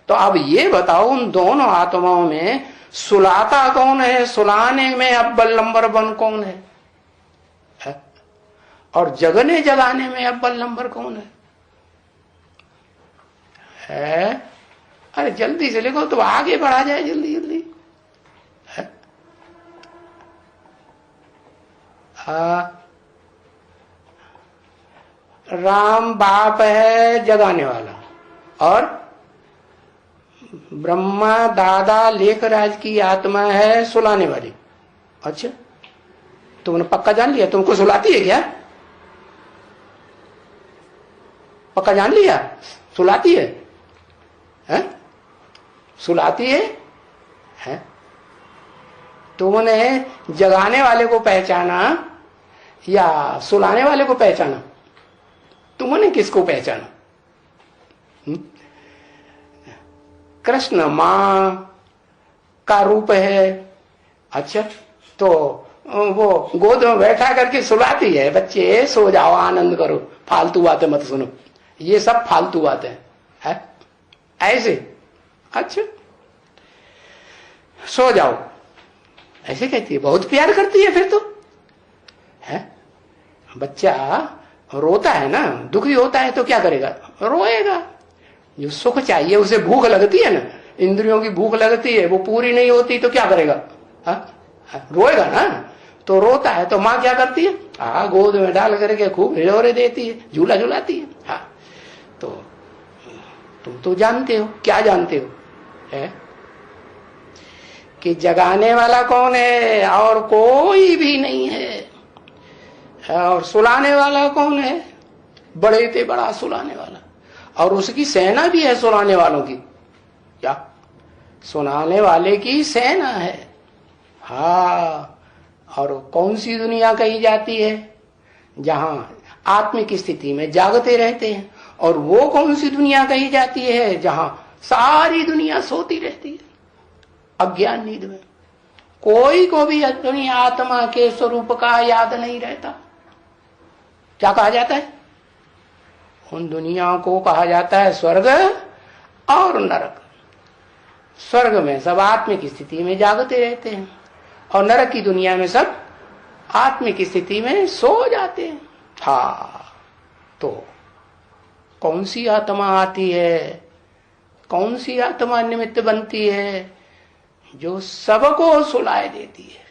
तो अब ये बताओ उन दोनों आत्माओं में सुलाता कौन है, सुलाने में अव्वल नंबर 1 कौन है? और जगने जगाने में अव्वल नंबर कौन है? अरे जल्दी से लिखो तो आगे बढ़ा जाए जल्दी जल्दी। राम बाप है जगाने वाला और ब्रह्मा दादा लेखराज की आत्मा है सुलाने वाली। अच्छा, तुमने पक्का जान लिया? तुमको सुलाती है क्या? पक्का जान लिया सुलाती है? हैं? सुलाती है? तुमने जगाने वाले को पहचाना या सुलाने वाले को पहचाना? तुमने किसको पहचाना? कृष्ण मां का रूप है। अच्छा, तो वो गोद में बैठा करके सुलाती है, बच्चे सो जाओ आनंद करो, फालतू बातें मत सुनो, ये सब फालतू बातें है ऐसे। अच्छा, सो जाओ ऐसे कहती है, बहुत प्यार करती है फिर तो है। बच्चा रोता है ना, दुखी होता है तो क्या करेगा? रोएगा। जो सुख चाहिए उसे भूख लगती है ना, इंद्रियों की भूख लगती है, वो पूरी नहीं होती तो क्या करेगा? रोएगा ना। तो रोता है तो माँ क्या करती है? गोद में डाल करके खूब हिलोरे देती है, झूला झुलाती है। तो तुम तो जानते हो, क्या जानते हो है कि जगाने वाला कौन है? और कोई भी नहीं है। और सुलाने वाला कौन है? बड़े से बड़ा सुलाने वाला, और उसकी सेना भी है सुलाने वालों की। क्या? सुनाने वाले की सेना है। और कौन सी दुनिया कही जाती है? जहां आत्मिक स्थिति में जागते रहते हैं। और वो कौन सी दुनिया कही जाती है? जहां सारी दुनिया सोती रहती है अज्ञान नींद में। कोई को भी अपनी आत्मा के स्वरूप का याद नहीं रहता। क्या कहा जाता है? उन दुनियाओं को कहा जाता है स्वर्ग और नरक। स्वर्ग में सब आत्मिक स्थिति में जागते रहते हैं और नरक की दुनिया में सब आत्मिक स्थिति में सो जाते हैं। तो कौन सी आत्मा आती है, कौन सी आत्मा निमित्त बनती है जो सबको सुलाए देती है?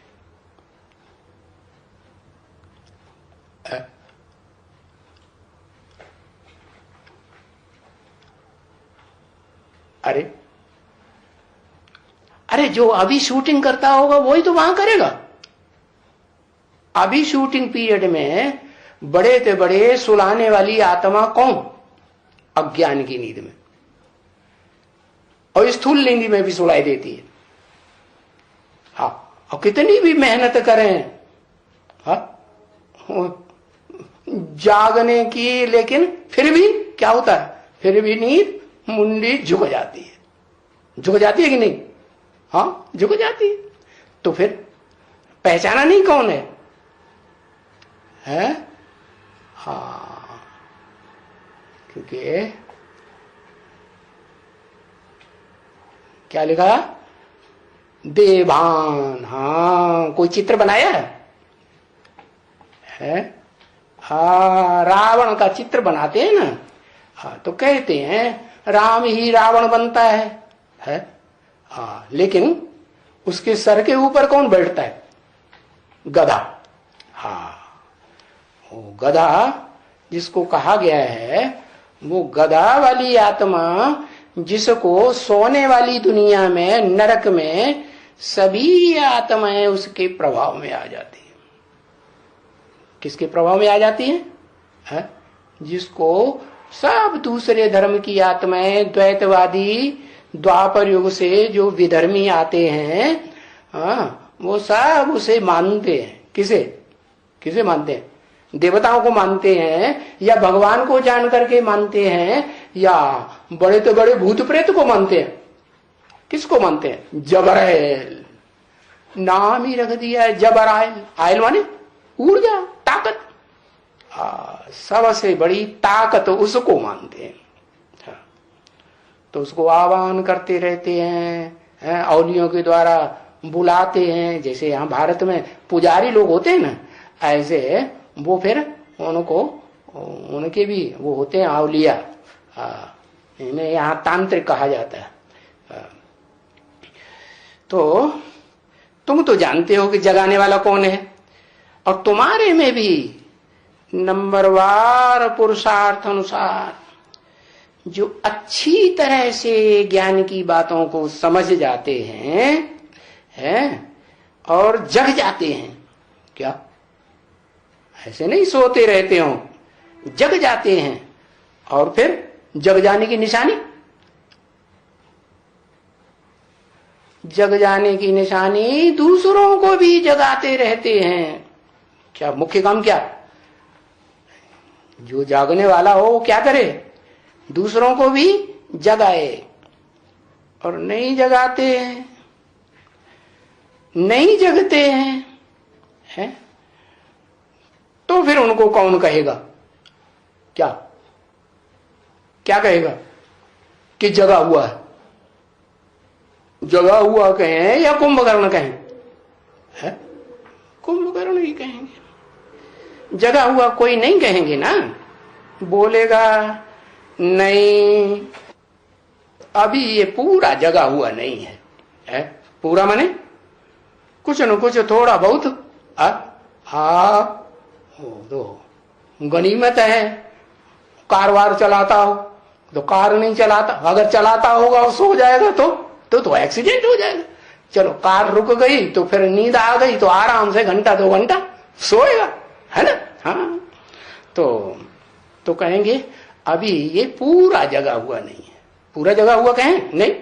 अरे जो अभी शूटिंग करता होगा वही तो वहां करेगा। अभी शूटिंग पीरियड में बड़े से बड़े सुलाने वाली आत्मा कौन? अज्ञान की नींद में और स्थूल नींद में भी सुलाई देती है। और कितनी भी मेहनत करें जागने की, लेकिन फिर भी क्या होता है? फिर भी नींद मुंडी झुक जाती है। झुक जाती है कि नहीं? झुक जाती है। तो फिर पहचाना नहीं कौन है? क्योंकि क्या लिखा? देवान। कोई चित्र बनाया है? रावण का चित्र बनाते हैं ना, तो कहते हैं राम ही रावण बनता है? लेकिन उसके सर के ऊपर कौन बैठता है? गधा। वो गधा जिसको कहा गया है, वो गधा वाली आत्मा जिसको सोने वाली दुनिया में, नरक में सभी आत्माएं उसके प्रभाव में आ जाती है। किसके प्रभाव में आ जाती है? जिसको सब दूसरे धर्म की आत्माएं, द्वैतवादी, द्वापर युग से जो विधर्मी आते हैं, वो सब उसे मानते हैं। किसे मानते हैं? देवताओं को मानते हैं या भगवान को जान करके मानते हैं या बड़े तो बड़े भूत प्रेत को मानते हैं? किसको मानते हैं? जबराइल। नाम ही रख दिया है जबराइल। आयल माने ऊर्जा, ताकत। सबसे बड़ी ताकत उसको मानते हैं। तो उसको आह्वान करते रहते हैं, औलियों के द्वारा बुलाते हैं। जैसे यहाँ भारत में पुजारी लोग होते हैं ना, ऐसे वो फिर उनको, उनके भी वो होते हैं औलिया। इन्हें यहाँ तांत्रिक कहा जाता है। तो तुम तो जानते हो कि जगाने वाला कौन है, और तुम्हारे में भी नंबरवार पुरुषार्थ अनुसार जो अच्छी तरह से ज्ञान की बातों को समझ जाते हैं और जग जाते हैं। क्या ऐसे नहीं सोते रहते हो, जग जाते हैं। और फिर जग जाने की निशानी, जग जाने की निशानी दूसरों को भी जगाते रहते हैं। क्या मुख्य काम क्या? जो जागने वाला हो वो क्या करे? दूसरों को भी जगाए। और नहीं जगाते हैं, नहीं जगते हैं, तो फिर उनको कौन कहेगा? क्या क्या कहेगा कि जगा हुआ है? जगा हुआ कहें या कुंभकर्ण कहें? है कुंभकर्ण ही कहेंगे, जगा हुआ कोई नहीं कहेंगे ना। बोलेगा नहीं, अभी ये पूरा जगा हुआ नहीं है, पूरा माने कुछ न कुछ थोड़ा बहुत दो गनीमत है। कार वार चलाता हो तो कार नहीं चलाता, अगर चलाता होगा और सो जाएगा तो एक्सीडेंट हो जाएगा। चलो कार रुक गई तो फिर नींद आ गई तो आराम से घंटा 2 घंटा सोएगा, है ना। हाँ, तो कहेंगे अभी ये पूरा जगा हुआ नहीं है। पूरा जगा हुआ कहें नहीं,